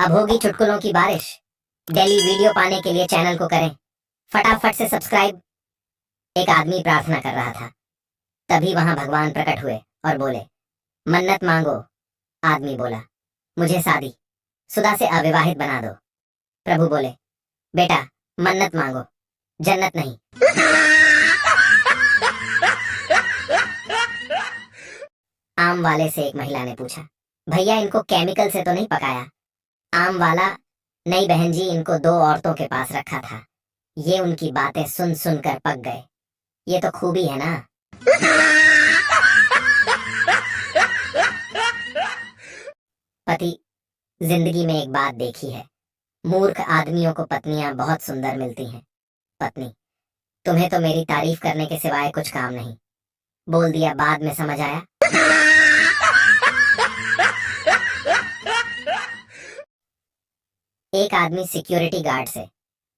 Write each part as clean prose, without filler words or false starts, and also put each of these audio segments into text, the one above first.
अब होगी चुटकुलों की बारिश। डेली वीडियो पाने के लिए चैनल को करें फटाफट से सब्सक्राइब। एक आदमी प्रार्थना कर रहा था, तभी वहां भगवान प्रकट हुए और बोले, मन्नत मांगो। आदमी बोला, मुझे शादी शुदा से अविवाहित बना दो। प्रभु बोले, बेटा मन्नत मांगो, जन्नत नहीं। आम वाले से एक महिला ने पूछा, भैया इनको केमिकल से तो नहीं पकाया? आम वाला, नहीं बहन जी, इनको दो औरतों के पास रखा था, ये उनकी बातें सुन सुन कर पक गए। ये तो खूबी है ना। पति, जिंदगी में एक बात देखी है, मूर्ख आदमियों को पत्नियां बहुत सुंदर मिलती हैं। पत्नी, तुम्हें तो मेरी तारीफ करने के सिवाय कुछ काम नहीं। बोल दिया, बाद में समझ आया। एक आदमी सिक्योरिटी गार्ड से,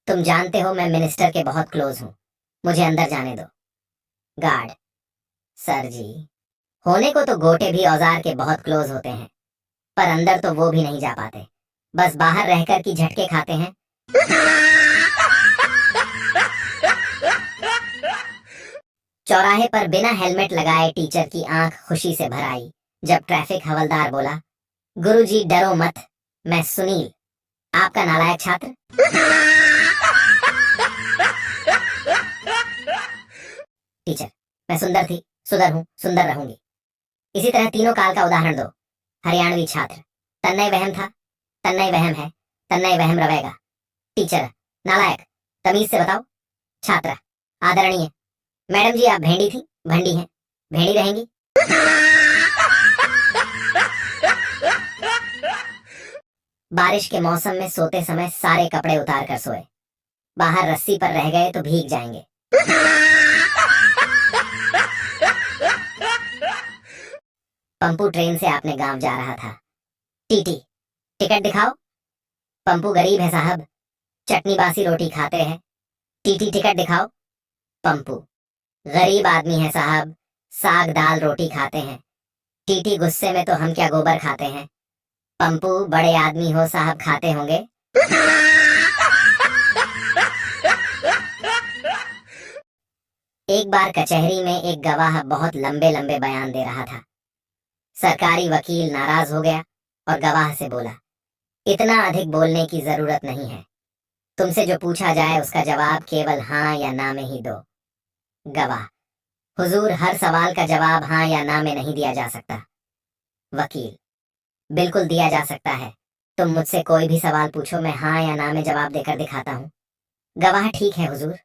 तुम जानते हो मैं मिनिस्टर के बहुत क्लोज हूं, मुझे अंदर जाने दो। गार्ड, सर जी, होने को तो गोटे भी औजार के बहुत क्लोज होते हैं, पर अंदर तो वो भी नहीं जा पाते, बस बाहर रहकर की झटके खाते हैं। चौराहे पर बिना हेलमेट लगाए टीचर की आंख खुशी से भर आई जब ट्रैफिक हवलदार बोला, गुरुजी डरो मत, मैं सुनील, आपका नालायक छात्र। टीचर, मैं सुंदर थी, सुंदर हूं, सुंदर रहूंगी। इसी तरह तीनों काल का उदाहरण दो। हरियाणवी छात्र, तन्मय वहम था, तन्मय वहम है, तन्मय वहम रहेगा। टीचर, नालायक, तमीज से बताओ। छात्र, आदरणीय, मैडम जी आप भेंडी थी, भंडी हैं, भेड़ी रहेंगी। बारिश के मौसम में सोते समय सारे कपड़े उतार कर सोए, बाहर रस्सी पर रह गए तो भीग जाएंगे। पंपू ट्रेन से अपने गांव जा रहा था। टीटी, टिकट दिखाओ। पंपू गरीब है साहब, चटनी बासी रोटी खाते हैं। टीटी, टिकट दिखाओ। पंपू, गरीब आदमी है साहब, साग दाल रोटी खाते हैं। टीटी, गुस्से में तो हम क्या गोबर खाते हैं। पंपू, बड़े आदमी हो साहब, खाते होंगे। एक बार कचहरी में एक गवाह बहुत लंबे लंबे बयान दे रहा था। सरकारी वकील नाराज हो गया और गवाह से बोला, इतना अधिक बोलने की जरूरत नहीं है, तुमसे जो पूछा जाए उसका जवाब केवल हाँ या ना में ही दो। गवाह, हुजूर हर सवाल का जवाब हाँ या ना में नहीं दिया जा सकता। वकील, बिल्कुल दिया जा सकता है, तुम मुझसे कोई भी सवाल पूछो, मैं हाँ या ना में जवाब देकर दिखाता हूँ। गवाह, ठीक है हुजूर,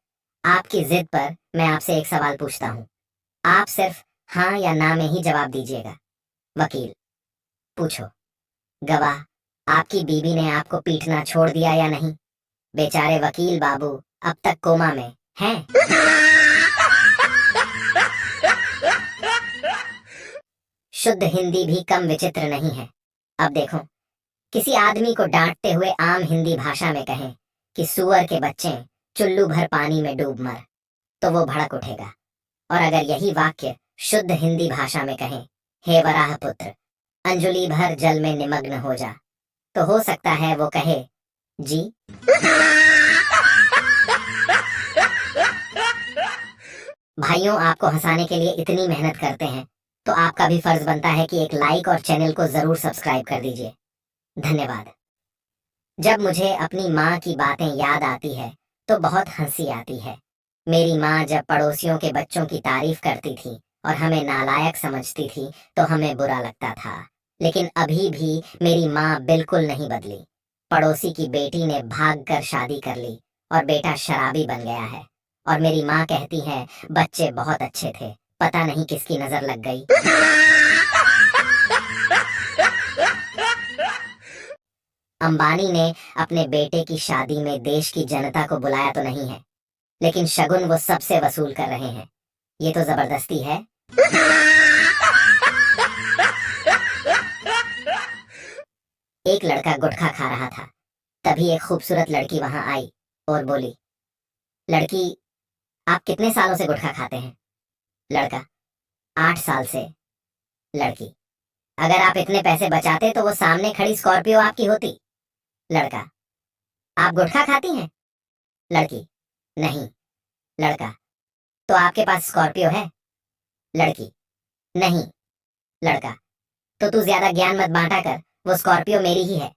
आपकी जिद पर मैं आपसे एक सवाल पूछता हूँ, आप सिर्फ हाँ या ना में ही जवाब दीजिएगा। वकील, पूछो। गवाह, आपकी बीवी ने आपको पीटना छोड़ दिया या नहीं? बेचारे वकील बाबू अब तक कोमा में हैं। शुद्ध हिंदी भी कम विचित्र नहीं है। अब देखो, किसी आदमी को डांटते हुए आम हिंदी भाषा में कहें कि सुअर के बच्चे चुल्लू भर पानी में डूब मर, तो वो भड़क उठेगा। और अगर यही वाक्य शुद्ध हिंदी भाषा में कहें, हे वराह पुत्र, अंजुलि भर जल में निमग्न हो जा, तो हो सकता है वो कहे, जी। भाइयों, आपको हंसाने के लिए इतनी मेहनत करते हैं तो आपका भी फर्ज बनता है कि एक लाइक और चैनल को जरूर सब्सक्राइब कर दीजिए। धन्यवाद। जब मुझे अपनी माँ की बातें याद आती है तो बहुत हंसी आती है। मेरी माँ जब पड़ोसियों के बच्चों की तारीफ करती थी और हमें नालायक समझती थी तो हमें बुरा लगता था, लेकिन अभी भी मेरी माँ बिल्कुल नहीं बदली। पड़ोसी की बेटी ने भागकर शादी कर ली और बेटा शराबी बन गया है, और मेरी माँ कहती है बच्चे बहुत अच्छे थे, पता नहीं किसकी नजर लग गई। अंबानी ने अपने बेटे की शादी में देश की जनता को बुलाया तो नहीं है, लेकिन शगुन वो सबसे वसूल कर रहे हैं। ये तो जबरदस्ती है। एक लड़का गुटखा खा रहा था, तभी एक खूबसूरत लड़की वहां आई और बोली, लड़की, आप कितने सालों से गुटखा खाते हैं? लड़का, 8 साल से। लड़की, अगर आप इतने पैसे बचाते तो वो सामने खड़ी स्कॉर्पियो आपकी होती। लड़का, आप गुटखा खाती हैं? लड़की, नहीं। लड़का, तो आपके पास स्कॉर्पियो है? लड़की, नहीं। लड़का, तो तू ज्यादा ज्ञान मत बांटा कर, वो स्कॉर्पियो मेरी ही है।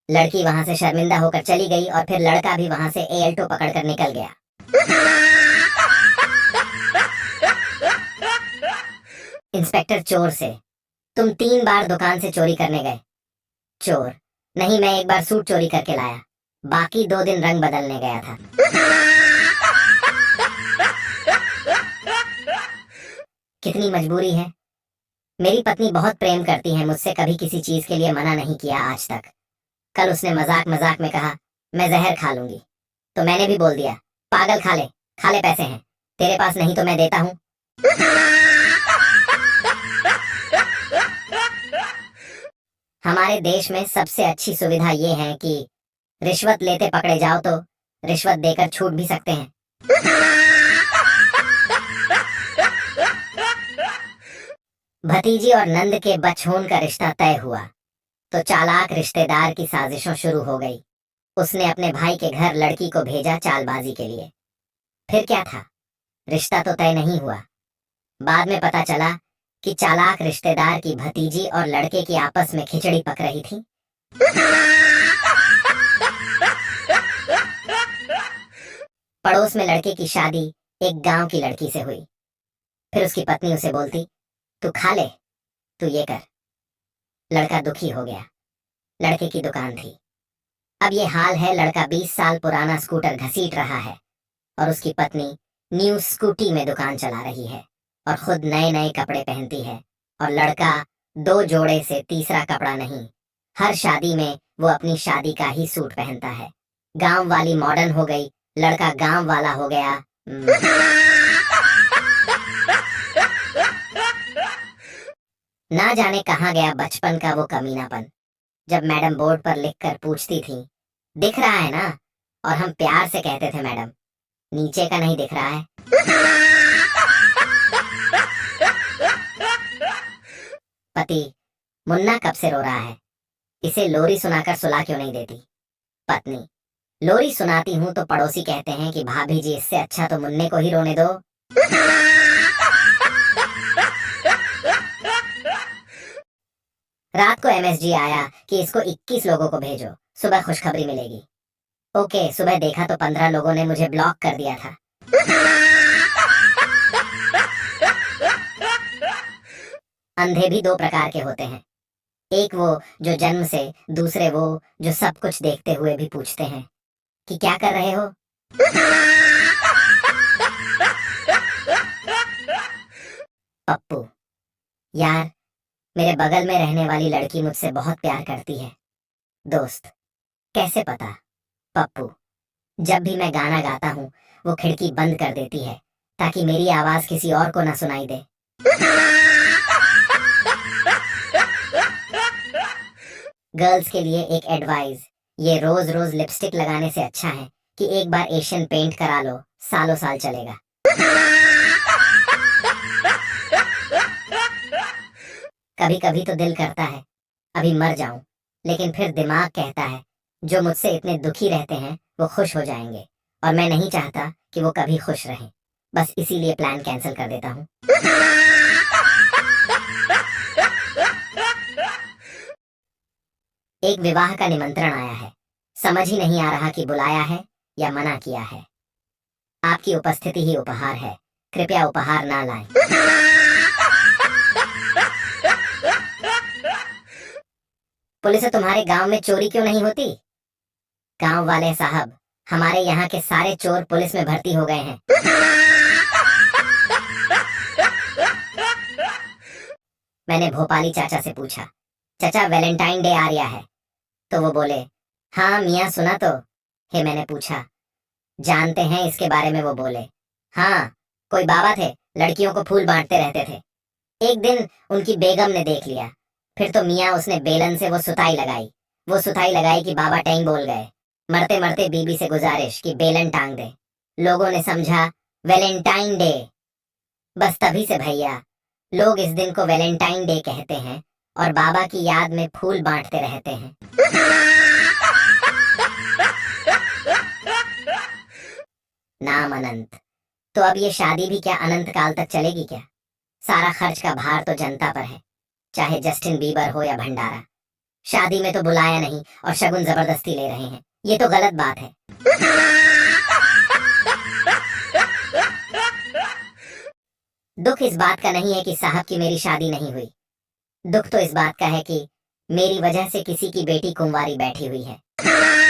लड़की वहां से शर्मिंदा होकर चली गई और फिर लड़का भी वहां से एल्टो पकड़कर निकल गया। इंस्पेक्टर चोर से, तुम 3 बार दुकान से चोरी करने गए। चोर, नहीं, मैं एक बार सूट चोरी करके लाया, बाकी 2 दिन रंग बदलने गया था। कितनी मजबूरी है। मेरी पत्नी बहुत प्रेम करती है मुझसे, कभी किसी चीज के लिए मना नहीं किया आज तक। कल उसने मजाक मजाक में कहा मैं जहर खा लूंगी, तो मैंने भी बोल दिया पागल, खा ले, पैसे हैं तेरे पास, नहीं तो मैं देता हूं। हमारे देश में सबसे अच्छी सुविधा ये है कि रिश्वत लेते पकड़े जाओ तो रिश्वत देकर छूट भी सकते हैं। भतीजी और नंद के बचहोन का रिश्ता तय हुआ तो चालाक रिश्तेदार की साजिशों शुरू हो गई। उसने अपने भाई के घर लड़की को भेजा चालबाजी के लिए। फिर क्या था, रिश्ता तो तय नहीं हुआ। बाद में पता चला कि चालाक रिश्तेदार की भतीजी और लड़के की आपस में खिचड़ी पक रही थी। पड़ोस में लड़के की शादी एक गांव की लड़की से हुई। फिर उसकी पत्नी उसे बोलती तू खा ले, तू ये कर। लड़का दुखी हो गया। लड़के की दुकान थी। अब ये हाल है, लड़का 20 साल पुराना स्कूटर घसीट रहा है और उसकी पत्नी न्यू स्कूटी में दुकान चला रही है और खुद नए नए कपड़े पहनती है, और लड़का 2 जोड़े से तीसरा कपड़ा नहीं। हर शादी में वो अपनी शादी का ही सूट पहनता है। गांव वाली मॉडर्न हो गई, लड़का गांव वाला हो गया। ना जाने कहाँ गया बचपन का वो कमीनापन। जब मैडम बोर्ड पर लिखकर पूछती थी दिख रहा है ना, और हम प्यार से कहते थे मैडम नीचे का नहीं दिख रहा है। पति, मुन्ना कब से रो रहा है, इसे लोरी सुनाकर सुला क्यों नहीं देती? पत्नी, लोरी सुनाती हूँ तो पड़ोसी कहते हैं कि भाभी जी इससे अच्छा तो मुन्ने को ही रोने दो। रात को एमएसजी आया कि इसको 21 लोगों को भेजो, सुबह खुशखबरी मिलेगी। ओके, सुबह देखा तो 15 लोगों ने मुझे ब्लॉक कर दिया था। अंधे भी 2 प्रकार के होते हैं, एक वो जो जन्म से, दूसरे वो जो सब कुछ देखते हुए भी पूछते हैं कि क्या कर रहे हो। पप्पू, यार मेरे बगल में रहने वाली लड़की मुझसे बहुत प्यार करती है। दोस्त, कैसे पता? पप्पू, जब भी मैं गाना गाता हूँ वो खिड़की बंद कर देती है ताकि मेरी आवाज किसी और को ना सुनाई दे। गर्ल्स के लिए एक एडवाइस, ये रोज रोज लिपस्टिक लगाने से अच्छा है कि एक बार एशियन पेंट करा लो, सालों साल चलेगा। कभी कभी तो दिल करता है अभी मर जाऊं, लेकिन फिर दिमाग कहता है जो मुझसे इतने दुखी रहते हैं वो खुश हो जाएंगे, और मैं नहीं चाहता कि वो कभी खुश रहें। बस इसीलिए प्लान कैंसिल कर देता हूं। एक विवाह का निमंत्रण आया है, समझ ही नहीं आ रहा कि बुलाया है या मना किया है। आपकी उपस्थिति ही उपहार है, कृपया उपहार ना लाएं। पुलिस, तुम्हारे गांव में चोरी क्यों नहीं होती? गांव वाले साहब, हमारे यहाँ के सारे चोर पुलिस में भर्ती हो गए हैं। मैंने भोपाली चाचा से पूछा, चाचा वैलेंटाइन डे आ रहा है? तो वो बोले, हाँ मियाँ सुना तो है। मैंने पूछा, जानते हैं इसके बारे में? वो बोले, हाँ, कोई बाबा थे, लड़कियों को फूल बांटते रहते थे। एक दिन उनकी बेगम ने देख लिया, फिर तो मियाँ उसने बेलन से वो सुताई लगाई कि बाबा टैंग बोल गए। मरते मरते बीबी से गुजारिश कि बेलन टांग दे। लोगों ने समझा वैलेंटाइन डे। बस तभी से भैया लोग इस दिन को वैलेंटाइन डे कहते हैं और बाबा की याद में फूल बांटते रहते हैं। नाम अनंत। तो अब ये शादी भी क्या अनंत काल तक चलेगी क्या? सारा खर्च का भार तो जनता पर है, चाहे जस्टिन बीबर हो या भंडारा। शादी में तो बुलाया नहीं और शगुन जबरदस्ती ले रहे हैं, ये तो गलत बात है। दुख इस बात का नहीं है कि साहब की मेरी शादी नहीं हुई, दुख तो इस बात का है कि मेरी वजह से किसी की बेटी कुंवारी बैठी हुई है।